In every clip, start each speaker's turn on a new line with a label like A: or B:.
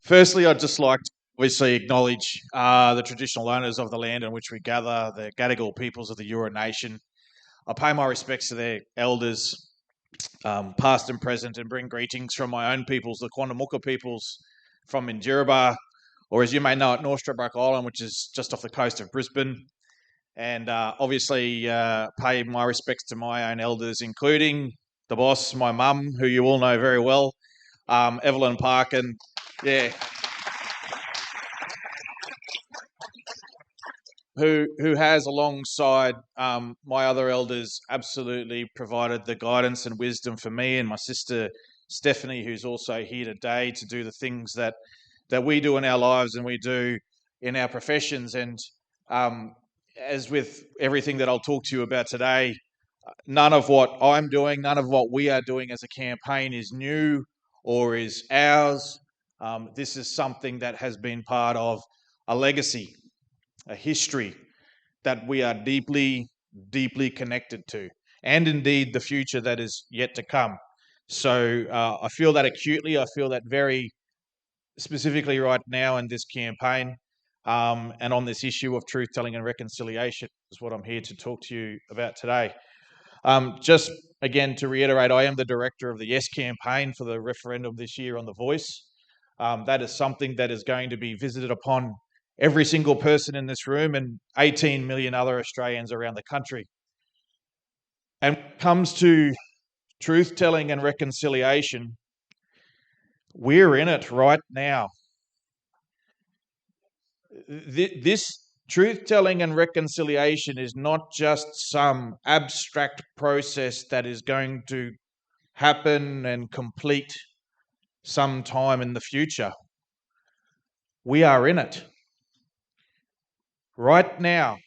A: Firstly, I'd just like to obviously acknowledge the traditional owners of the land on which we gather, the Gadigal peoples of the Eora Nation. I pay my respects to their elders, past and present, and bring greetings from my own peoples, the Quandamooka peoples from Minjerribah, or as you may know it, North Stradbroke Island, which is just off the coast of Brisbane. And obviously pay my respects to my own elders, including the boss, my mum, who you all know very well, Evelyn Parkin. Yeah. Who has, alongside my other elders, absolutely provided the guidance and wisdom for me and my sister Stephanie, who's also here today to do the things that we do in our lives and we do in our professions. And as with everything that I'll talk to you about today, none of what I'm doing, none of what we are doing as a campaign is new or is ours. This is something that has been part of a legacy, a history that we are deeply, deeply connected to, and indeed the future that is yet to come. So I feel that acutely. I feel that very specifically right now in this campaign, and on this issue of truth-telling and reconciliation is what I'm here to talk to you about today. Just again to reiterate, I am the director of the Yes campaign for the referendum this year on The Voice. That is something that is going to be visited upon every single person in this room and 18 million other Australians around the country. And when it comes to truth-telling and reconciliation, we're in it right now. This truth-telling and reconciliation is not just some abstract process that is going to happen and complete sometime in the future. We are in it right now,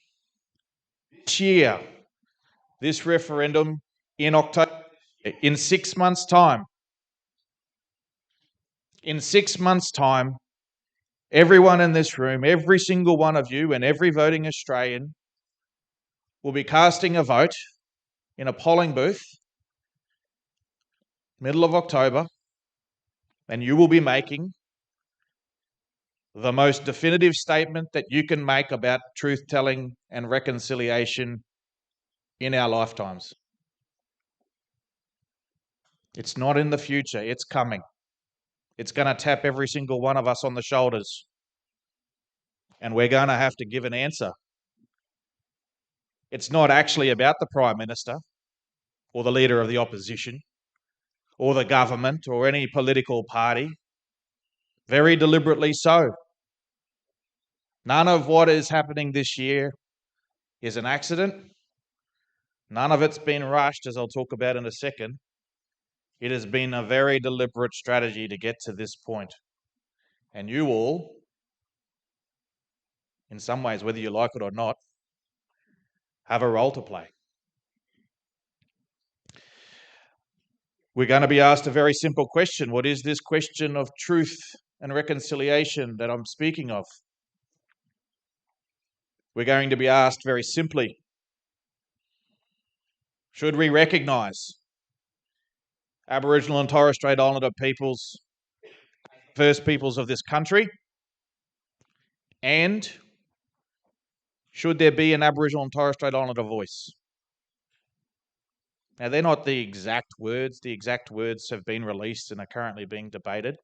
A: this year, this referendum in October, in 6 months' time. In 6 months' time, everyone in this room, every single one of you and every voting Australian will be casting a vote in a polling booth, middle of October, and you will be making the most definitive statement that you can make about truth-telling and reconciliation in our lifetimes. It's not in the future, it's coming. It's going to tap every single one of us on the shoulders. And we're going to have to give an answer. It's not actually about the Prime Minister or the Leader of the Opposition or the government or any political party. Very deliberately so. None of what is happening this year is an accident. None of it's been rushed, as I'll talk about in a second. It has been a very deliberate strategy to get to this point. And you all, in some ways, whether you like it or not, have a role to play. We're going to be asked a very simple question. What is this question of truth and reconciliation that I'm speaking of? We're going to be asked very simply, should we recognise Aboriginal and Torres Strait Islander peoples, first peoples of this country, and should there be an Aboriginal and Torres Strait Islander voice? Now, they're not the exact words. The exact words have been released and are currently being debated.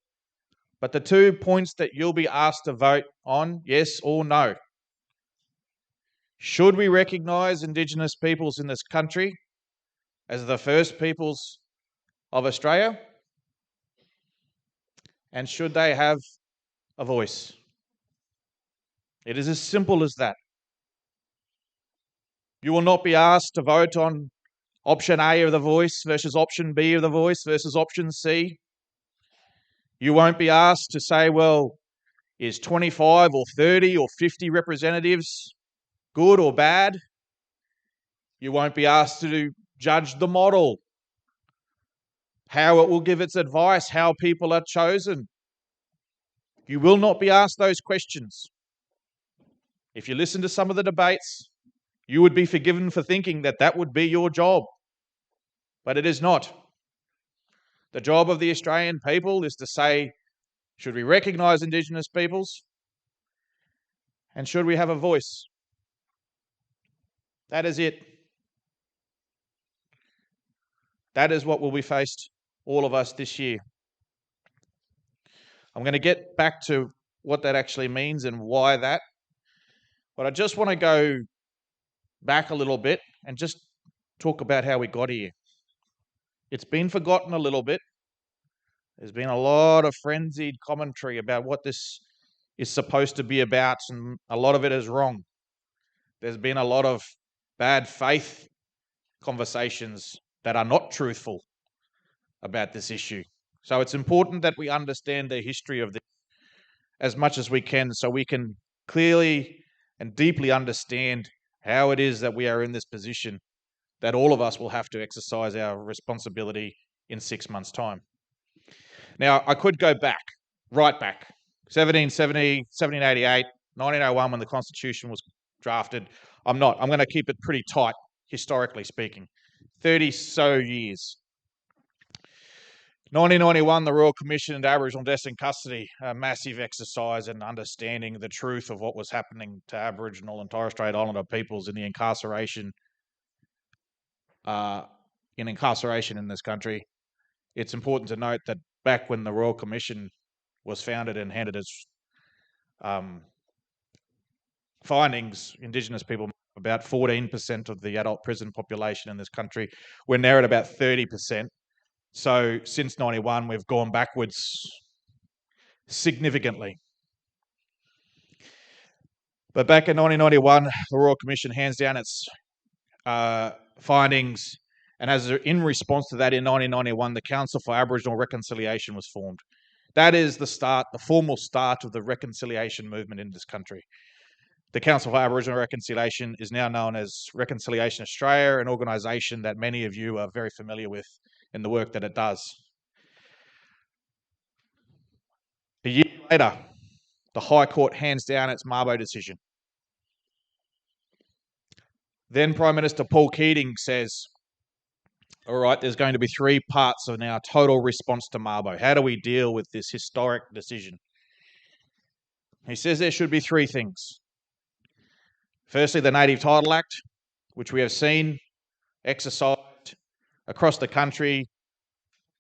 A: But the 2 points that you'll be asked to vote on, yes or no. Should we recognise Indigenous peoples in this country as the first peoples of Australia? And should they have a voice? It is as simple as that. You will not be asked to vote on option A of the voice versus option B of the voice versus option C. You won't be asked to say, well, is 25 or 30 or 50 representatives good or bad? You won't be asked to judge the model, how it will give its advice, how people are chosen. You will not be asked those questions. If you listen to some of the debates, you would be forgiven for thinking that that would be your job. But it is not. The job of the Australian people is to say, Should we recognise Indigenous peoples? And should we have a voice? That is it. That is what will be faced, all of us, this year. I'm going to get back to what that actually means and why that. But I just want to go back a little bit and just talk about how we got here. It's been forgotten a little bit. There's been a lot of frenzied commentary about what this is supposed to be about, and a lot of it is wrong. There's been a lot of bad faith conversations that are not truthful about this issue. So it's important that we understand the history of this as much as we can, so we can clearly and deeply understand how it is that we are in this position, that all of us will have to exercise our responsibility in 6 months' time. Now, I could go back, right back, 1770, 1788, 1901 when the Constitution was drafted. I'm not. I'm going to keep it pretty tight, historically speaking. 30 so years. 1991, the Royal Commission into Aboriginal Deaths in Custody, a massive exercise in understanding the truth of what was happening to Aboriginal and Torres Strait Islander peoples in the incarceration in this country. It's important to note that back when the Royal Commission was founded and handed its findings, Indigenous people, about 14% of the adult prison population in this country. We're now at about 30%. So since 91, we've gone backwards significantly. But back in 1991, the Royal Commission hands down its findings, and in response to that, in 1991, the Council for Aboriginal Reconciliation was formed. That is the formal start of the reconciliation movement in this country. The Council for Aboriginal Reconciliation is now known as Reconciliation Australia, an organisation that many of you are very familiar with in the work that it does. A year later, the High Court hands down its Mabo decision. Then Prime Minister Paul Keating says, all right, there's going to be 3 parts of our total response to Mabo. How do we deal with this historic decision? He says there should be 3 things. Firstly, the Native Title Act, which we have seen exercised across the country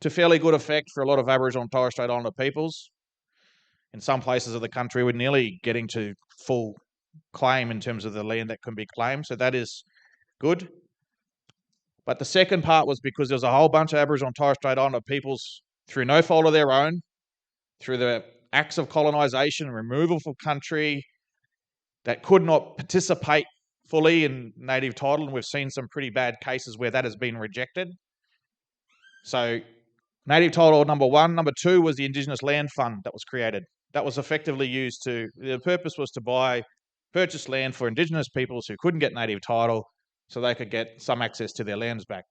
A: to fairly good effect for a lot of Aboriginal and Torres Strait Islander peoples. In some places of the country, we're nearly getting to full claim in terms of the land that can be claimed, so that is good. But the second part was because there's a whole bunch of Aboriginal and Torres Strait Islander peoples, through no fault of their own, through the acts of colonisation, removal from country, that could not participate fully in native title, and we've seen some pretty bad cases where that has been rejected. So native title, number 1. Number 2 was the Indigenous Land Fund that was created. That was effectively used the purpose was to purchase land for Indigenous peoples who couldn't get native title so they could get some access to their lands back.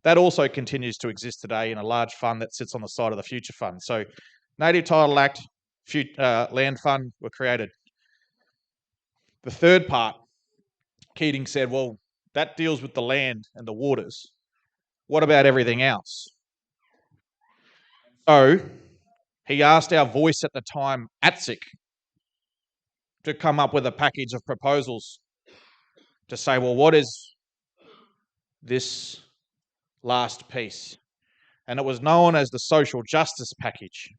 A: That also continues to exist today in a large fund that sits on the side of the Future Fund. So Native Title Act, Land Fund were created. The third part, Keating said, well, that deals with the land and the waters. What about everything else? So he asked our voice at the time, ATSIC, to come up with a package of proposals to say, well, what is this last piece? And it was known as the Social Justice Package.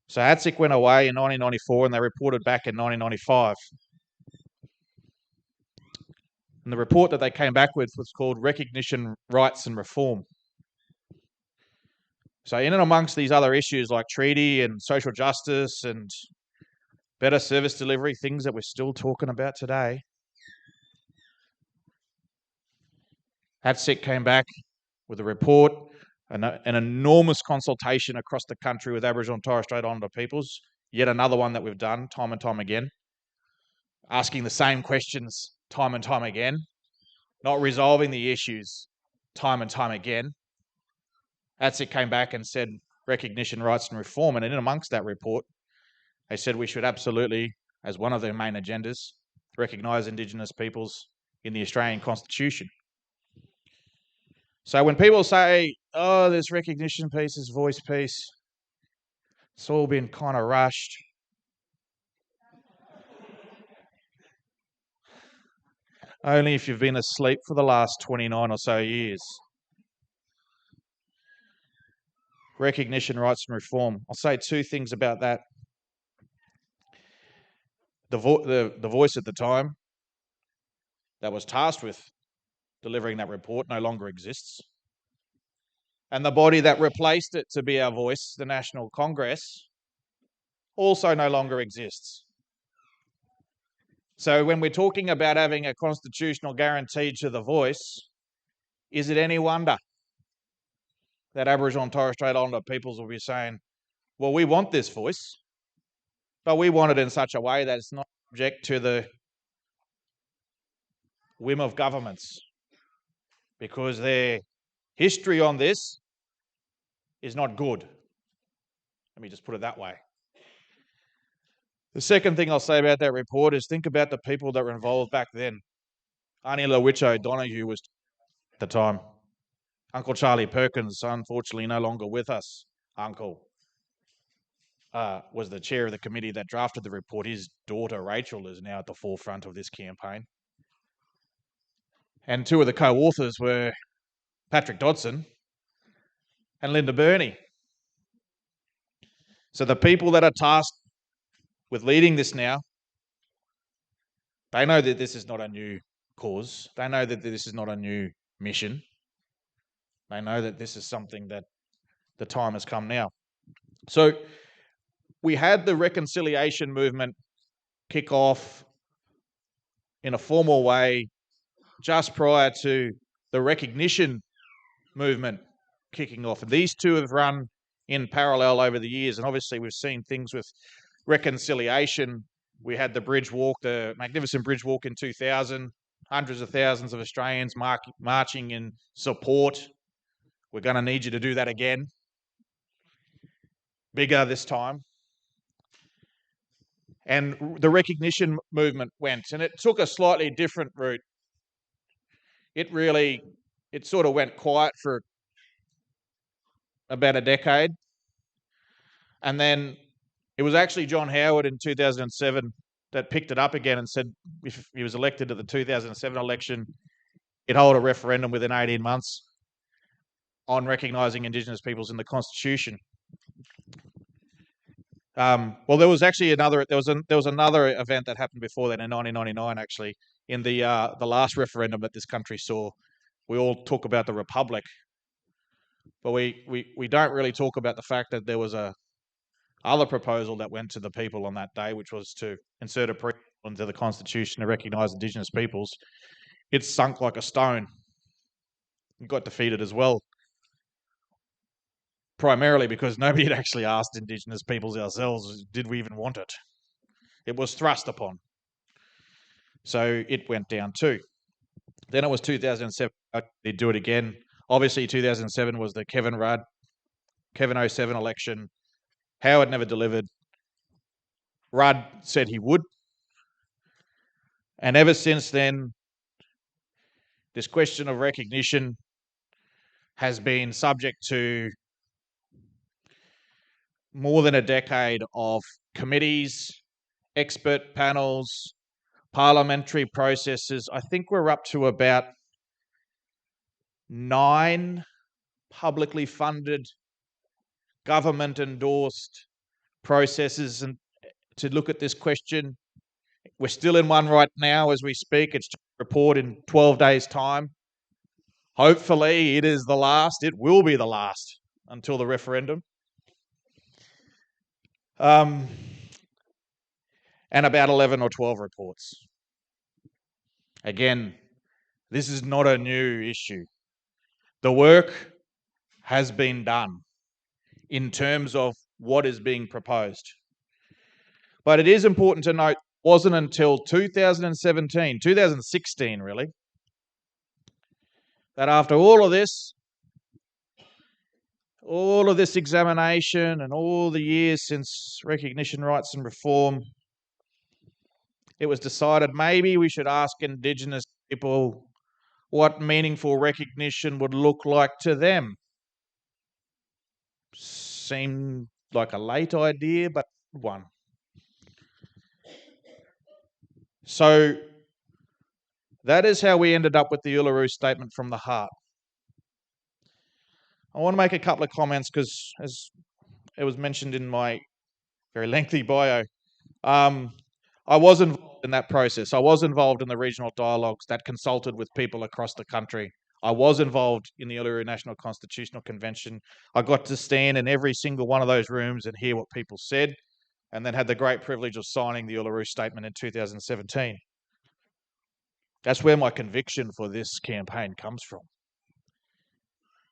A: So ATSIC went away in 1994 and they reported back in 1995. And the report that they came back with was called Recognition, Rights and Reform. So in and amongst these other issues like treaty and social justice and better service delivery, things that we're still talking about today, ATSIC came back with a report, an enormous consultation across the country with Aboriginal and Torres Strait Islander peoples, yet another one that we've done time and time again, asking the same questions time and time again, not resolving the issues time and time again. ATSIC came back and said recognition, rights and reform, and in amongst that report, they said we should absolutely, as one of their main agendas, recognise Indigenous peoples in the Australian Constitution. So when people say, oh, this recognition piece, this voice piece, It's all been kind of rushed. Only if you've been asleep for the last 29 or so years. Recognition, rights and reform. I'll say two things about that. The voice at the time that was tasked with delivering that report no longer exists. And the body that replaced it to be our voice, the National Congress, also no longer exists. So when we're talking about having a constitutional guarantee to the voice, is it any wonder that Aboriginal and Torres Strait Islander peoples will be saying, well, we want this voice, but we want it in such a way that it's not subject to the whim of governments, because their history on this is not good. Let me just put it that way. The second thing I'll say about that report is think about the people that were involved back then. Auntie Lowitcho Donahue was at the time. Uncle Charlie Perkins, unfortunately no longer with us. Uncle was the chair of the committee that drafted the report. His daughter Rachel is now at the forefront of this campaign. And two of the co-authors were Patrick Dodson and Linda Burney. So the people that are tasked with leading this now, they know that this is not a new cause. They know that this is not a new mission. They know that this is something that the time has come now. So we had the reconciliation movement kick off in a formal way just prior to the recognition movement kicking off. And these two have run in parallel over the years. And obviously we've seen things with reconciliation. We had the bridge walk, the magnificent bridge walk in 2000, hundreds of thousands of Australians marching in support. We're going to need you to do that again. Bigger this time. And the recognition movement went, and it took a slightly different route. It sort of went quiet for about a decade. And then it was actually John Howard in 2007 that picked it up again and said if he was elected at the 2007 election, he'd hold a referendum within 18 months on recognising Indigenous peoples in the Constitution. Well, there was actually another event that happened before that in 1999. Actually, in the last referendum that this country saw, we all talk about the Republic, but we don't really talk about the fact that there was a other proposal that went to the people on that day, which was to insert a preamble into the Constitution to recognise Indigenous peoples. It sunk like a stone. It got defeated as well. Primarily because nobody had actually asked Indigenous peoples ourselves, did we even want it? It was thrust upon. So it went down too. Then it was 2007, they do it again. Obviously 2007 was the Kevin 07 election. Howard never delivered. Rudd said he would. And ever since then, this question of recognition has been subject to more than a decade of committees, expert panels, parliamentary processes. I think we're up to about 9 publicly funded, government-endorsed processes and to look at this question. We're still in one right now as we speak. It's to report in 12 days' time. Hopefully it is the last. It will be the last until the referendum. And about 11 or 12 reports. Again, this is not a new issue. The work has been done in terms of what is being proposed. But it is important to note, it wasn't until 2016 really, that after all of this examination and all the years since recognition, rights and reform, it was decided maybe we should ask Indigenous people what meaningful recognition would look like to them. Seemed like a late idea, but one. So that is how we ended up with the Uluru Statement from the Heart. I want to make a couple of comments because, as it was mentioned in my very lengthy bio, I was involved in that process. I was involved in the regional dialogues that consulted with people across the country. I was involved in the Uluru National Constitutional Convention. I got to stand in every single one of those rooms and hear what people said, and then had the great privilege of signing the Uluru Statement in 2017. That's where my conviction for this campaign comes from,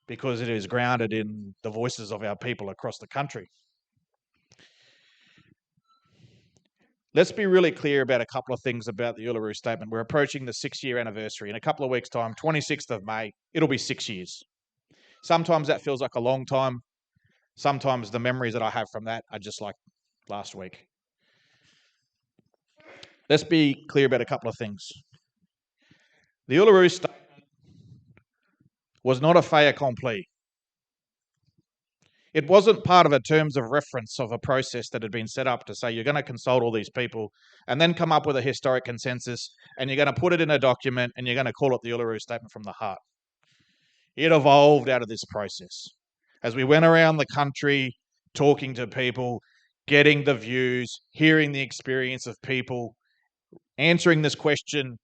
A: because it is grounded in the voices of our people across the country. Let's be really clear about a couple of things about the Uluru Statement. We're approaching the 6-year anniversary. In a couple of weeks' time, 26th of May, it'll be 6 years. Sometimes that feels like a long time. Sometimes the memories that I have from that are just like last week. Let's be clear about a couple of things. The Uluru Statement was not a fait accompli. It wasn't part of a terms of reference of a process that had been set up to say you're going to consult all these people and then come up with a historic consensus and you're going to put it in a document and you're going to call it the Uluru Statement from the Heart. It evolved out of this process. As we went around the country talking to people, getting the views, hearing the experience of people, answering this question,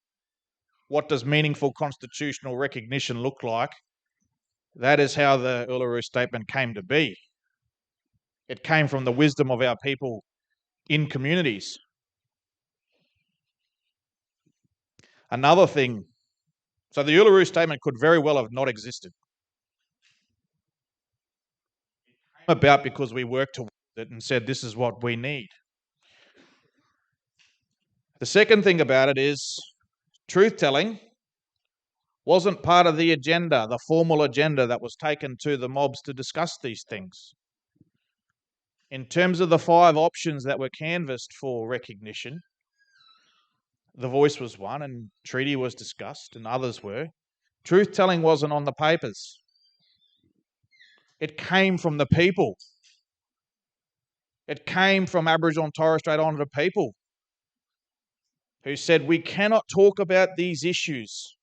A: what does meaningful constitutional recognition look like? That is how the Uluru Statement came to be. It came from the wisdom of our people in communities. Another thing, so the Uluru Statement could very well have not existed. It came about because we worked towards it and said, this is what we need. The second thing about it is truth-telling wasn't part of the agenda, the formal agenda that was taken to the mobs to discuss these things. In terms of the 5 options that were canvassed for recognition, the voice was one and treaty was discussed and others were. Truth-telling wasn't on the papers. It came from the people. It came from Aboriginal and Torres Strait Islander people who said we cannot talk about these issues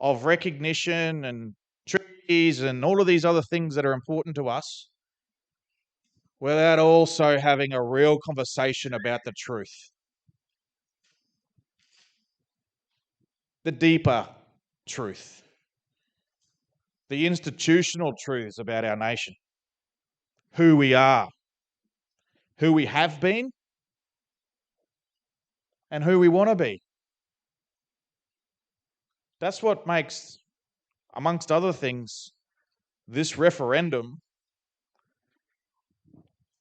A: of recognition and treaties and all of these other things that are important to us without also having a real conversation about the truth. The deeper truth. The institutional truths about our nation. Who we are. Who we have been. And who we want to be. That's what makes, amongst other things, this referendum.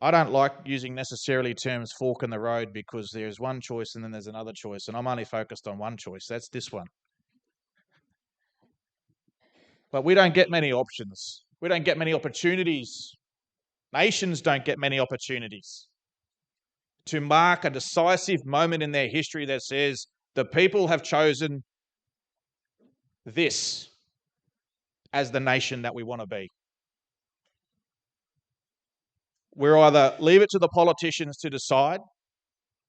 A: I don't like using necessarily terms fork in the road because there's one choice and then there's another choice, and I'm only focused on one choice. That's this one. But we don't get many options. We don't get many opportunities. Nations don't get many opportunities to mark a decisive moment in their history that says the people have chosen this as the nation that we want to be. We're either leave it to the politicians to decide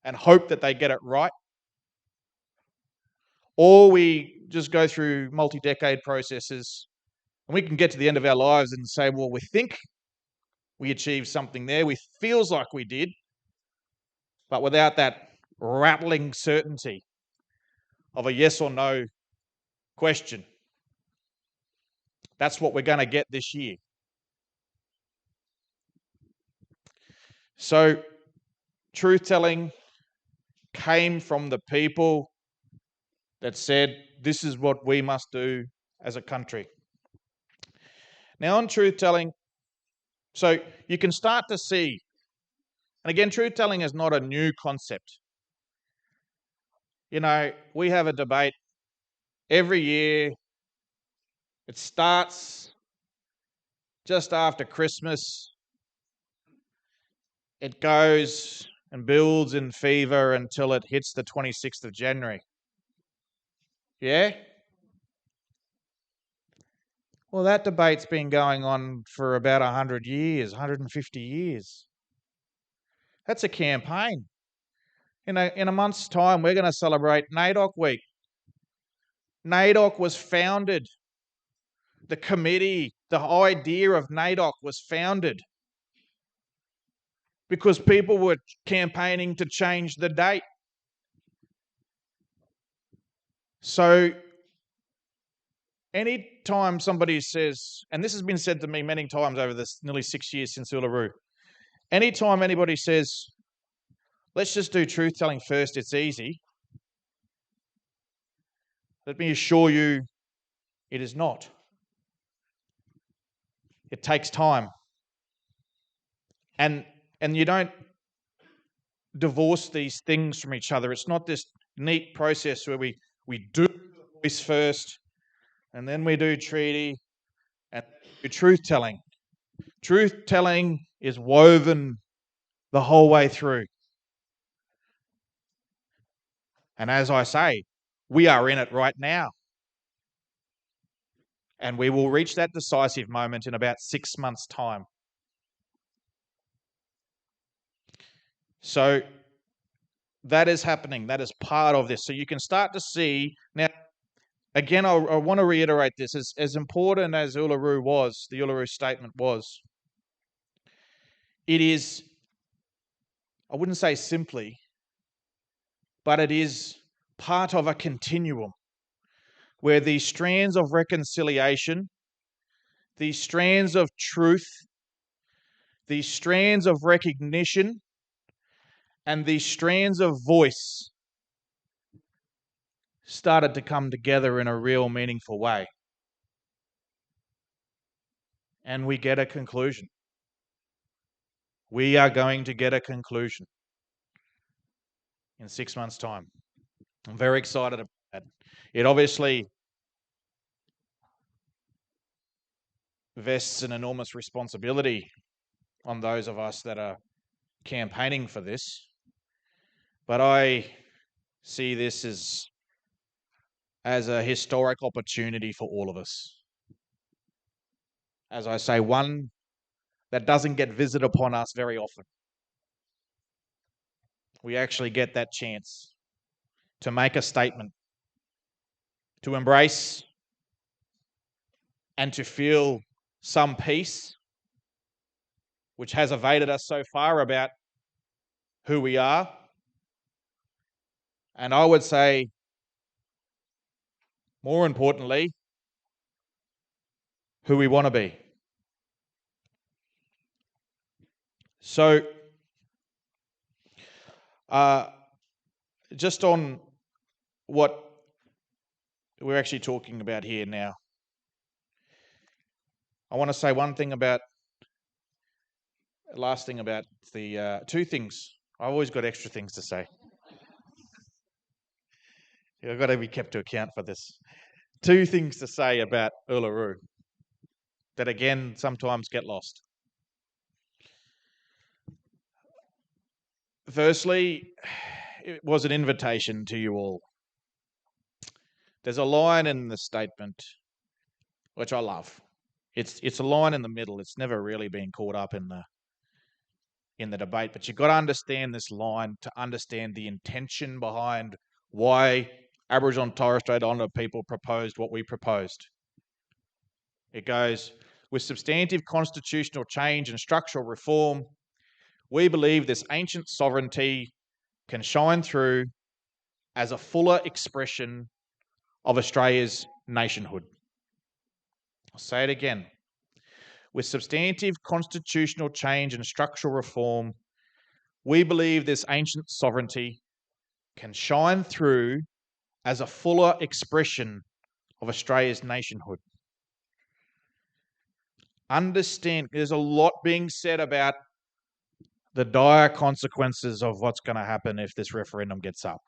A: and hope that they get it right, or we just go through multi-decade processes and we can get to the end of our lives and say, well, we think we achieved something there. We feels like we did, but without that rattling certainty of a yes or no question. That's what we're going to get this year. So, truth-telling came from the people that said, this is what we must do as a country. Now, on truth-telling, so you can start to see, and again, truth-telling is not a new concept. You know, we have a debate every year. It starts just after Christmas. It goes and builds in fever until it hits the 26th of January. Yeah? Well, that debate's been going on for about 100 years, 150 years. That's a campaign. In a month's time, we're going to celebrate NAIDOC Week. NAIDOC was founded. The committee, the idea of NAIDOC was founded because people were campaigning to change the date. So anytime somebody says, and this has been said to me many times over this nearly 6 years since Uluru, anytime anybody says, let's just do truth-telling first, it's easy, let me assure you, it is not. It takes time. And you don't divorce these things from each other. It's not this neat process where we do voice first, and then we do treaty, and do truth-telling. Truth-telling is woven the whole way through. And as I say, we are in it right now. And we will reach that decisive moment in about 6 months' time. So that is happening. That is part of this. So you can start to see now. Again, I want to reiterate this. As important as Uluru was, the Uluru statement was, it is, I wouldn't say simply, but it is part of a continuum where these strands of reconciliation, these strands of truth, these strands of recognition, and these strands of voice started to come together in a real meaningful way. And we get a conclusion. We are going to get a conclusion in 6 months' time. I'm very excited about that. It obviously vests an enormous responsibility on those of us that are campaigning for this. But I see this as a historic opportunity for all of us. As I say, one that doesn't get visited upon us very often. We actually get that chance to make a statement, to embrace and to feel some peace, which has evaded us so far about who we are. And I would say, more importantly, who we want to be. So, just on what we're actually talking about here now, I want to say last thing about the two things. I've always got extra things to say. I've got to be kept to account for this. Two things to say about Uluru that, again, sometimes get lost. Firstly, it was an invitation to you all. There's a line in the statement which I love. It's a line in the middle. It's never really been caught up in the debate, but you've got to understand this line to understand the intention behind why Aboriginal and Torres Strait Islander people proposed what we proposed. It goes, with substantive constitutional change and structural reform, we believe this ancient sovereignty can shine through as a fuller expression of Australia's nationhood. I'll say it again. With substantive constitutional change and structural reform, we believe this ancient sovereignty can shine through as a fuller expression of Australia's nationhood. Understand, there's a lot being said about the dire consequences of what's going to happen if this referendum gets up.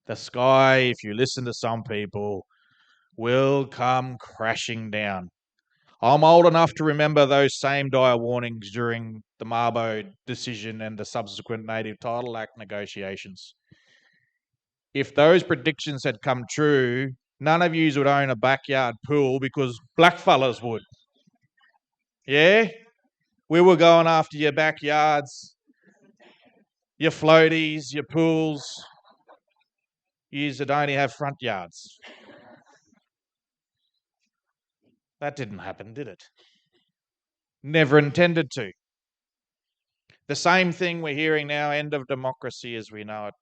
A: The sky, if you listen to some people, will come crashing down. I'm old enough to remember those same dire warnings during the Mabo decision and the subsequent Native Title Act negotiations. If those predictions had come true, none of yous would own a backyard pool because blackfellas would. Yeah? We were going after your backyards your floaties, your pools, yous that only have front yards. That didn't happen, did it? Never intended to. The same thing we're hearing now, end of democracy as we know it.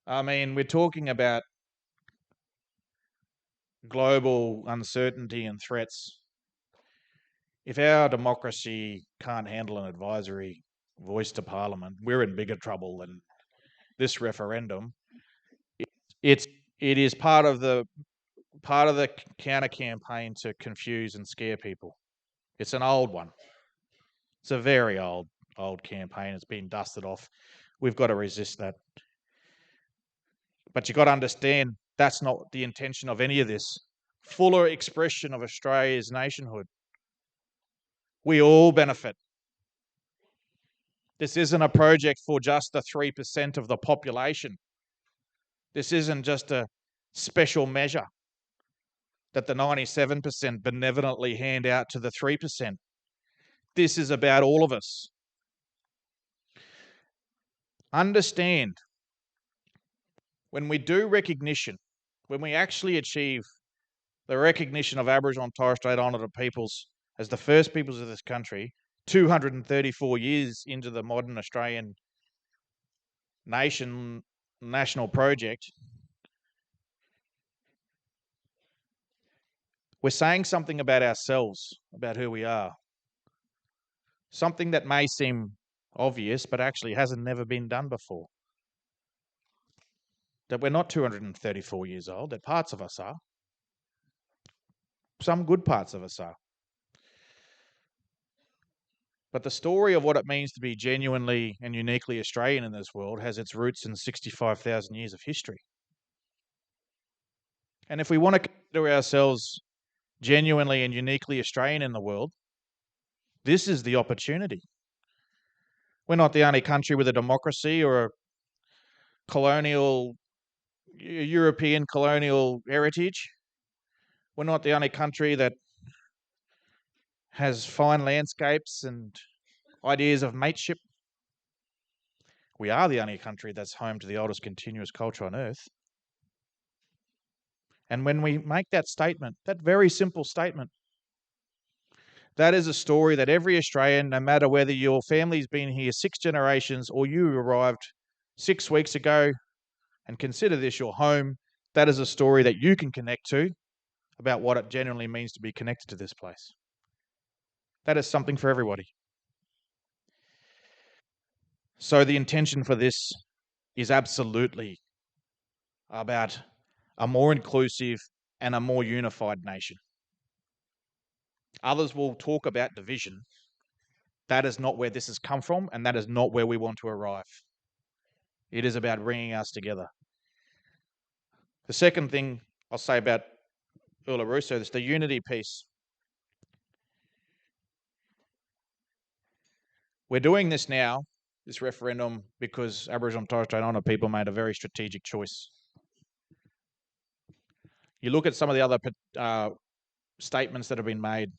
A: I mean, we're talking about global uncertainty and threats. If our democracy can't handle an advisory voice to Parliament, we're in bigger trouble than this referendum. It's it is part of the counter campaign to confuse and scare people. It's an old one. It's a very old campaign. It's been dusted off. We've got to resist that. But you've got to understand that's not the intention of any of this. Fuller expression of Australia's nationhood. We all benefit. This isn't a project for just the 3% of the population. This isn't just a special measure that the 97% benevolently hand out to the 3%. This is about all of us. Understand, when we do recognition, when we actually achieve the recognition of Aboriginal and Torres Strait Islander peoples as the first peoples of this country, 234 years into the modern Australian national project, we're saying something about ourselves, about who we are. Something that may seem obvious, but actually hasn't never been done before. That we're not 234 years old, that parts of us are. Some good parts of us are. But the story of what it means to be genuinely and uniquely Australian in this world has its roots in 65,000 years of history. And if we want to consider ourselves genuinely and uniquely Australian in the world, this is the opportunity. We're not the only country with a democracy or a European colonial heritage. We're not the only country that has fine landscapes and ideas of mateship. We are the only country that's home to the oldest continuous culture on earth. And when we make that statement, that very simple statement, that is a story that every Australian, no matter whether your family's been here 6 generations or you arrived 6 weeks ago and consider this your home, that is a story that you can connect to about what it genuinely means to be connected to this place. That is something for everybody. So the intention for this is absolutely about a more inclusive and a more unified nation. Others will talk about division. That is not where this has come from, and that is not where we want to arrive. It is about bringing us together. The second thing I'll say about Uluru is the unity piece. We're doing this now, this referendum, because Aboriginal and Torres Strait Islander people made a very strategic choice. You look at some of the other statements that have been made,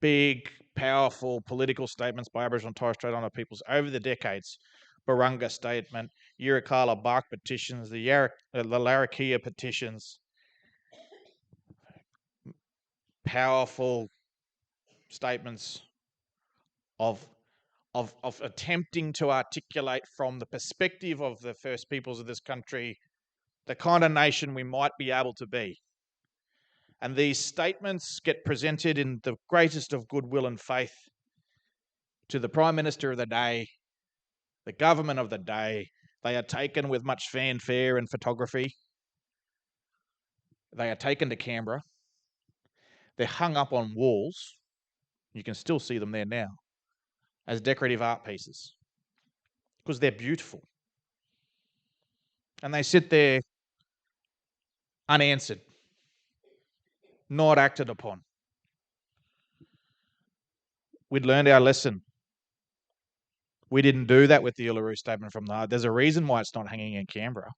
A: big, powerful political statements by Aboriginal and Torres Strait Islander peoples over the decades. Barunga Statement, Yirrkala Bark petitions, the Larrakia petitions, powerful statements of attempting to articulate from the perspective of the first peoples of this country the kind of nation we might be able to be. And these statements get presented in the greatest of goodwill and faith to the Prime Minister of the day, the government of the day. They are taken with much fanfare and photography. They are taken to Canberra. They're hung up on walls. You can still see them there now as decorative art pieces because they're beautiful. And they sit there unanswered, not acted upon. We'd learned our lesson. We didn't do that with the Uluru Statement from the heart. There's a reason why it's not hanging in Canberra.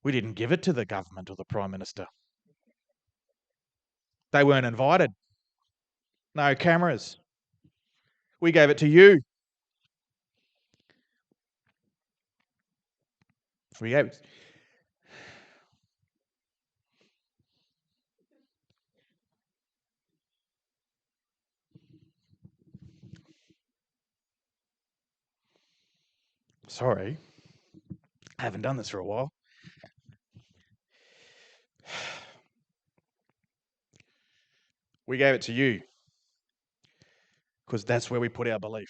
A: We didn't give it to the government or the Prime Minister. They weren't invited. No cameras. We gave it to you. We gave. Sorry, I haven't done this for a while. We gave it to you because that's where we put our belief.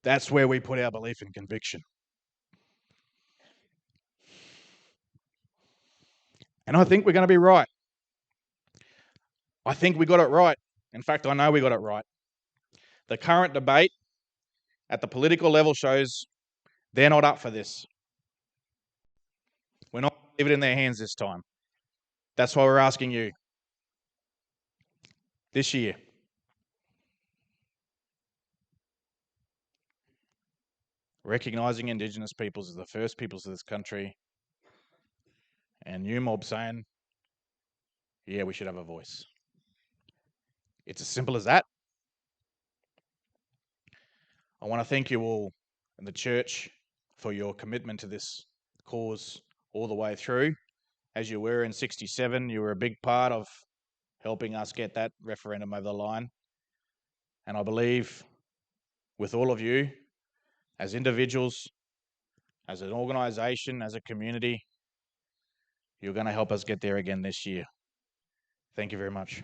A: That's where we put our belief and conviction. And I think we're going to be right. I think we got it right. In fact, I know we got it right. The current debate at the political level shows they're not up for this. We're not going to leave it in their hands this time. That's why we're asking you this year. Recognising Indigenous peoples as the first peoples of this country, and you mob saying, yeah, we should have a voice. It's as simple as that. I want to thank you all in the church for your commitment to this cause all the way through. As you were in 67, you were a big part of helping us get that referendum over the line. And I believe with all of you, as individuals, as an organisation, as a community, you're going to help us get there again this year. Thank you very much.